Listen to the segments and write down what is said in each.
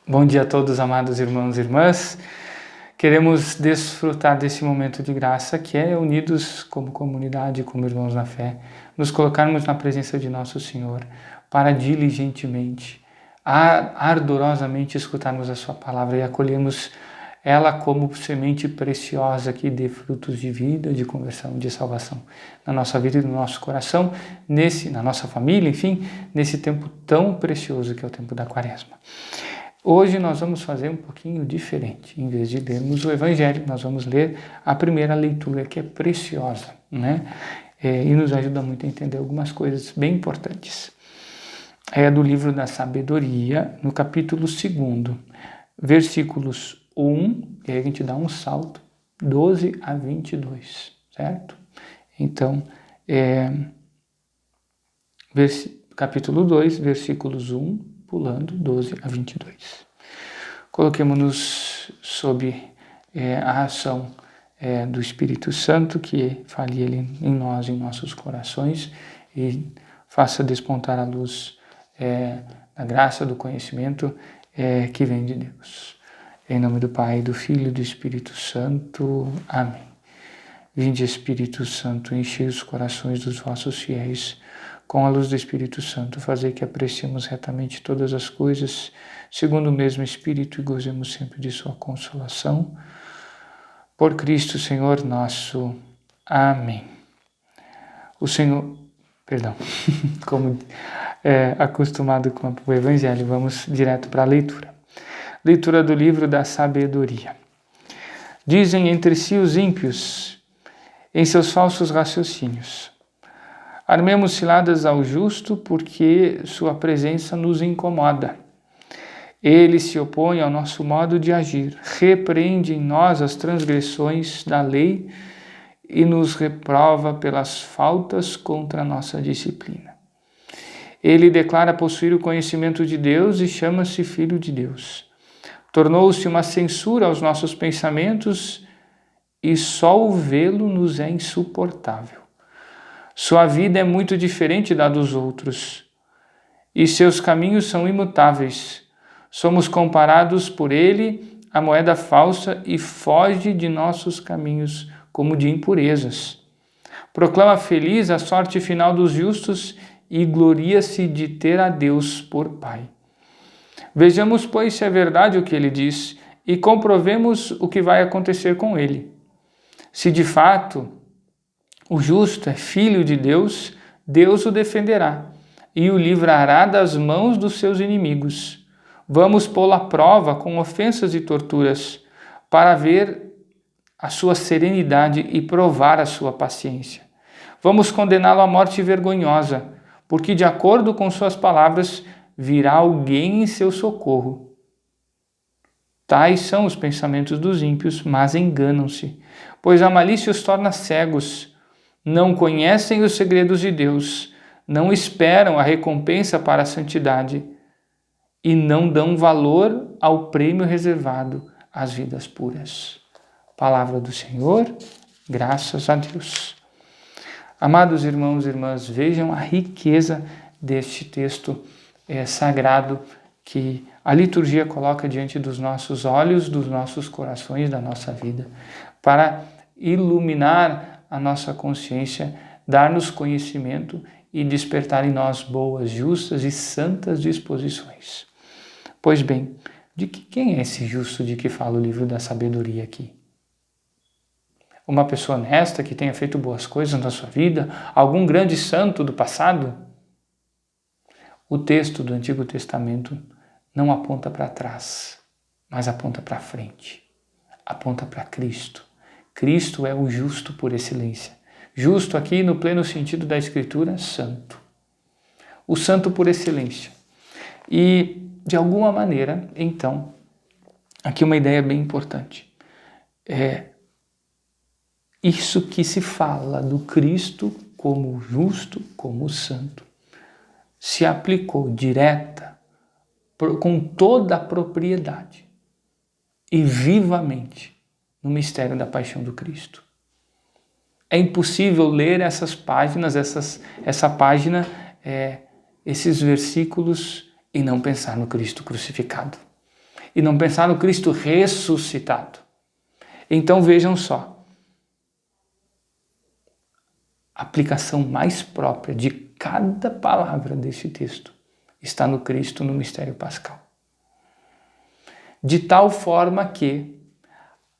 Bom dia a todos, amados irmãos e irmãs. Queremos desfrutar desse momento de graça que é unidos como comunidade, como irmãos na fé, nos colocarmos na presença de nosso Senhor para diligentemente, ardorosamente escutarmos a sua palavra e acolhermos ela como semente preciosa que dê frutos de vida, de conversão, de salvação na nossa vida e no nosso coração, na nossa família, enfim, nesse tempo tão precioso que é o tempo da Quaresma. Hoje nós vamos fazer um pouquinho diferente. Em vez de lermos o Evangelho, nós vamos ler a primeira leitura, que é preciosa, né? E nos ajuda muito a entender algumas coisas bem importantes. É do livro da Sabedoria, no capítulo 2, versículos 1, e aí a gente dá um salto, 12 a 22, certo? Então, capítulo 2, versículos 1, pulando 12 a 22. Coloquemos-nos sob a ação do Espírito Santo, que fale Ele em nós, em nossos corações, e faça despontar a luz da graça, do conhecimento que vem de Deus. Em nome do Pai, do Filho e do Espírito Santo. Amém. Vinde, Espírito Santo, enchei os corações dos vossos fiéis com a luz do Espírito Santo, fazer que apreciemos retamente todas as coisas, segundo o mesmo Espírito, e gozemos sempre de sua consolação. Por Cristo, Senhor nosso. Amém. Como acostumado com o Evangelho, vamos direto para a leitura. Leitura do livro da Sabedoria. Dizem entre si os ímpios, em seus falsos raciocínios: armemos ciladas ao justo, porque sua presença nos incomoda. Ele se opõe ao nosso modo de agir, repreende em nós as transgressões da lei e nos reprova pelas faltas contra a nossa disciplina. Ele declara possuir o conhecimento de Deus e chama-se Filho de Deus. Tornou-se uma censura aos nossos pensamentos e só o vê-lo nos é insuportável. Sua vida é muito diferente da dos outros, e seus caminhos são imutáveis. Somos comparados por ele a moeda falsa e foge de nossos caminhos como de impurezas. Proclama feliz a sorte final dos justos e gloria-se de ter a Deus por Pai. Vejamos, pois, se é verdade o que ele diz e comprovemos o que vai acontecer com ele. Se de fato o justo é filho de Deus, Deus o defenderá e o livrará das mãos dos seus inimigos. Vamos pô-lo à prova com ofensas e torturas, para ver a sua serenidade e provar a sua paciência. Vamos condená-lo à morte vergonhosa, porque de acordo com suas palavras virá alguém em seu socorro. Tais são os pensamentos dos ímpios, mas enganam-se, pois a malícia os torna cegos. Não conhecem os segredos de Deus, não esperam a recompensa para a santidade e não dão valor ao prêmio reservado às vidas puras. Palavra do Senhor, graças a Deus. Amados irmãos e irmãs, vejam a riqueza deste texto sagrado que a liturgia coloca diante dos nossos olhos, dos nossos corações, da nossa vida, para iluminar a nossa consciência, dar-nos conhecimento e despertar em nós boas, justas e santas disposições. Pois bem, quem é esse justo de que fala o livro da Sabedoria aqui? Uma pessoa honesta que tenha feito boas coisas na sua vida? Algum grande santo do passado? O texto do Antigo Testamento não aponta para trás, mas aponta para frente, aponta para Cristo. Cristo é o justo por excelência. Justo aqui no pleno sentido da Escritura, santo. O santo por excelência. E, de alguma maneira, então, aqui uma ideia bem importante. Isso que se fala do Cristo como justo, como santo, se aplicou direta, com toda a propriedade e vivamente no mistério da paixão do Cristo. É impossível ler essas páginas, esses versículos e não pensar no Cristo crucificado. e não pensar no Cristo ressuscitado. Então vejam só, a aplicação mais própria de cada palavra deste texto está no Cristo no mistério pascal. De tal forma que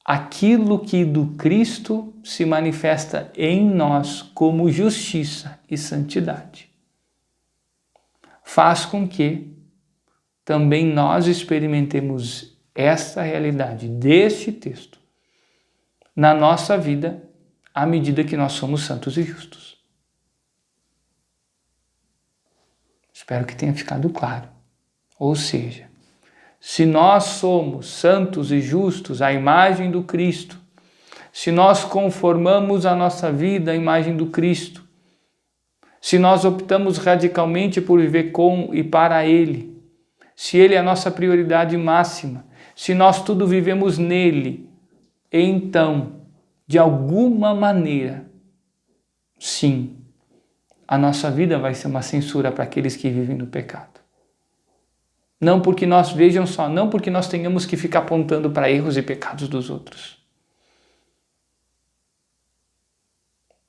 aquilo que do Cristo se manifesta em nós como justiça e santidade faz com que também nós experimentemos esta realidade deste texto na nossa vida à medida que nós somos santos e justos. Espero que tenha ficado claro. Ou seja, se nós somos santos e justos à imagem do Cristo, se nós conformamos a nossa vida à imagem do Cristo, se nós optamos radicalmente por viver com e para Ele, se Ele é a nossa prioridade máxima, se nós tudo vivemos nele, então, de alguma maneira, sim, a nossa vida vai ser uma censura para aqueles que vivem no pecado. Não porque nós, vejam só, não porque nós tenhamos que ficar apontando para erros e pecados dos outros,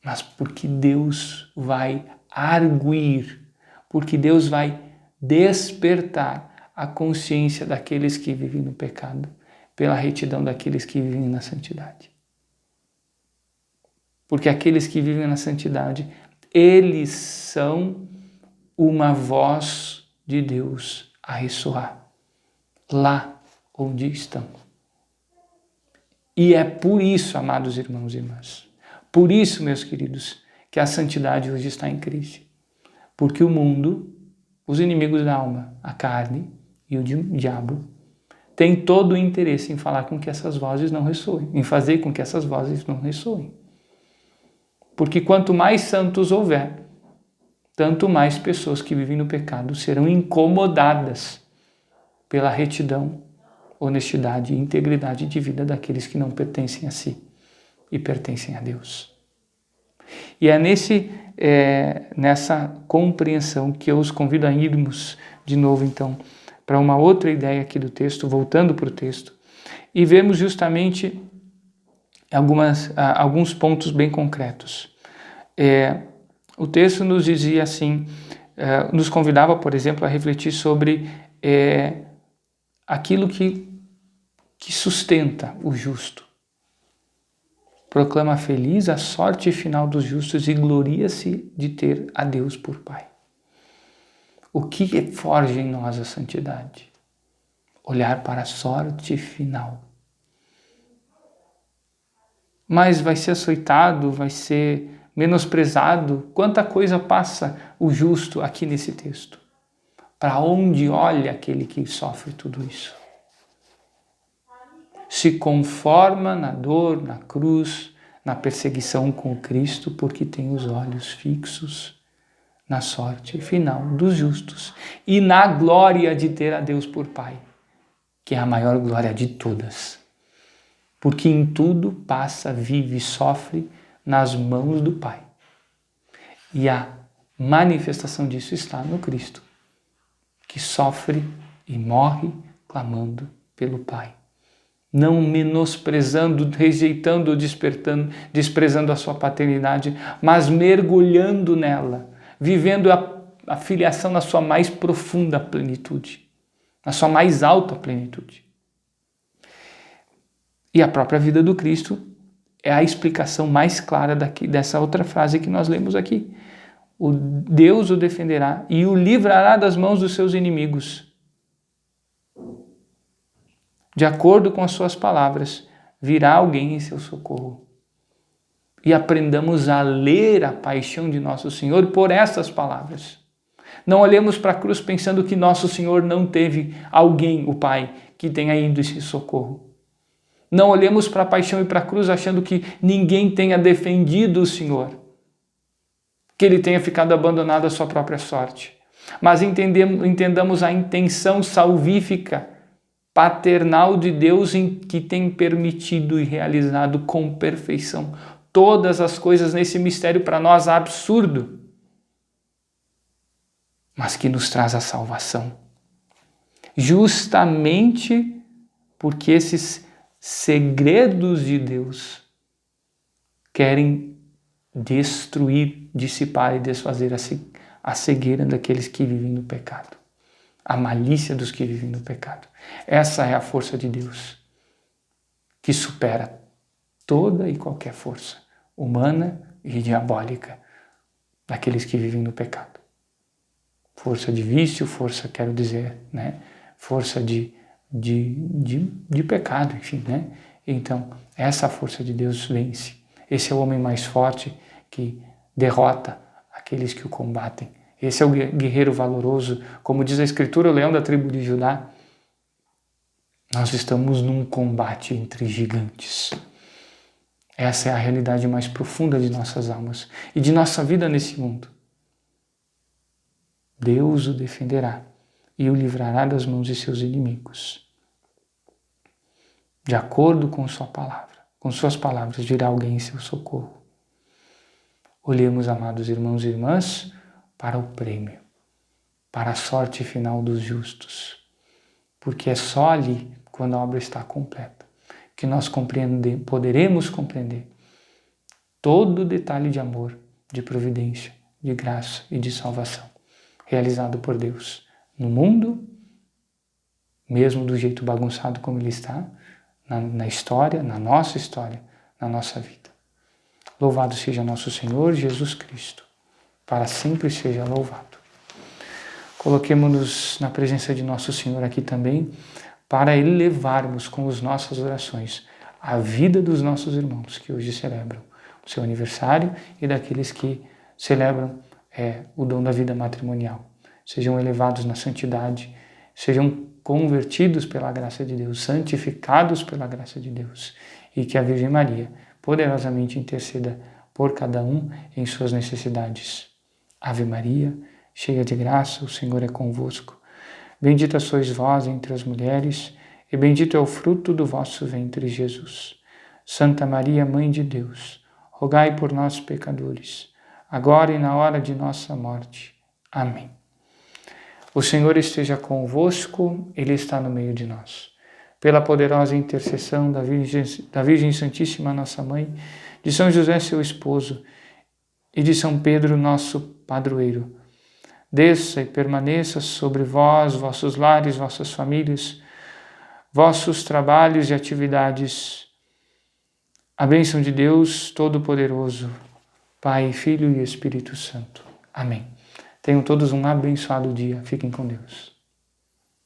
mas porque Deus vai arguir, porque Deus vai despertar a consciência daqueles que vivem no pecado, pela retidão daqueles que vivem na santidade. Porque aqueles que vivem na santidade, eles são uma voz de Deus a ressoar, lá onde estão. E é por isso, amados irmãos e irmãs, por isso, meus queridos, que a santidade hoje está em crise. Porque o mundo, os inimigos da alma, a carne e o diabo, têm todo o interesse em falar com que essas vozes não ressoem, em fazer com que essas vozes não ressoem. Porque quanto mais santos houver, tanto mais pessoas que vivem no pecado serão incomodadas pela retidão, honestidade e integridade de vida daqueles que não pertencem a si e pertencem a Deus. E é nessa compreensão que eu os convido a irmos de novo, então, para uma outra ideia aqui do texto, voltando para o texto, e vemos justamente alguns pontos bem concretos. O texto nos dizia assim, nos convidava, por exemplo, a refletir sobre aquilo que sustenta o justo. Proclama feliz a sorte final dos justos e gloria-se de ter a Deus por Pai. O que forja em nós a santidade? Olhar para a sorte final. Mas vai ser açoitado, vai ser menosprezado. Quanta coisa passa o justo aqui nesse texto. Para onde olha aquele que sofre tudo isso? Se conforma na dor, na cruz, na perseguição com Cristo, porque tem os olhos fixos na sorte final dos justos e na glória de ter a Deus por Pai, que é a maior glória de todas. Porque em tudo passa, vive e sofre nas mãos do Pai. E a manifestação disso está no Cristo, que sofre e morre clamando pelo Pai. Não menosprezando, rejeitando ou desprezando a sua paternidade, mas mergulhando nela, vivendo a filiação na sua mais profunda plenitude, na sua mais alta plenitude. E a própria vida do Cristo é a explicação mais clara dessa outra frase que nós lemos aqui. O Deus o defenderá e o livrará das mãos dos seus inimigos. De acordo com as suas palavras, virá alguém em seu socorro. E aprendamos a ler a paixão de nosso Senhor por essas palavras. Não olhemos para a cruz pensando que nosso Senhor não teve alguém, o Pai, que tenha ido esse socorro. Não olhemos para a paixão e para a cruz achando que ninguém tenha defendido o Senhor, que ele tenha ficado abandonado à sua própria sorte. Mas entendamos a intenção salvífica, paternal de Deus em que tem permitido e realizado com perfeição todas as coisas nesse mistério para nós absurdo, mas que nos traz a salvação. Justamente porque esses segredos de Deus querem destruir, dissipar e desfazer a cegueira daqueles que vivem no pecado, a malícia dos que vivem no pecado. Essa é a força de Deus, que supera toda e qualquer força humana e diabólica daqueles que vivem no pecado. Força de vício, força, quero dizer, né? Força de pecado, enfim, né? Então, essa força de Deus vence. Esse é o homem mais forte que derrota aqueles que o combatem. Esse é o guerreiro valoroso. Como diz a Escritura, o leão da tribo de Judá. Nós estamos num combate entre gigantes. Essa é a realidade mais profunda de nossas almas e de nossa vida nesse mundo. Deus o defenderá e o livrará das mãos de seus inimigos. De acordo com sua palavra, com suas palavras, dirá alguém em seu socorro. Olhemos, amados irmãos e irmãs, para o prêmio, para a sorte final dos justos, porque é só ali, quando a obra está completa, que nós poderemos compreender todo o detalhe de amor, de providência, de graça e de salvação, realizado por Deus no mundo, mesmo do jeito bagunçado como ele está, na história, na nossa história, na nossa vida. Louvado seja nosso Senhor Jesus Cristo, para sempre seja louvado. Coloquemo-nos na presença de nosso Senhor aqui também, para elevarmos com as nossas orações a vida dos nossos irmãos que hoje celebram o seu aniversário e daqueles que celebram o dom da vida matrimonial. Sejam elevados na santidade, sejam convertidos pela graça de Deus, santificados pela graça de Deus, e que a Virgem Maria poderosamente interceda por cada um em suas necessidades. Ave Maria, cheia de graça, o Senhor é convosco. Bendita sois vós entre as mulheres, e bendito é o fruto do vosso ventre, Jesus. Santa Maria, Mãe de Deus, rogai por nós, pecadores, agora e na hora de nossa morte. Amém. O Senhor esteja convosco, Ele está no meio de nós. Pela poderosa intercessão da Virgem Santíssima, nossa Mãe, de São José, seu esposo, e de São Pedro, nosso padroeiro, desça e permaneça sobre vós, vossos lares, vossas famílias, vossos trabalhos e atividades. A bênção de Deus Todo-Poderoso, Pai, Filho e Espírito Santo. Amém. Tenham todos um abençoado dia. Fiquem com Deus.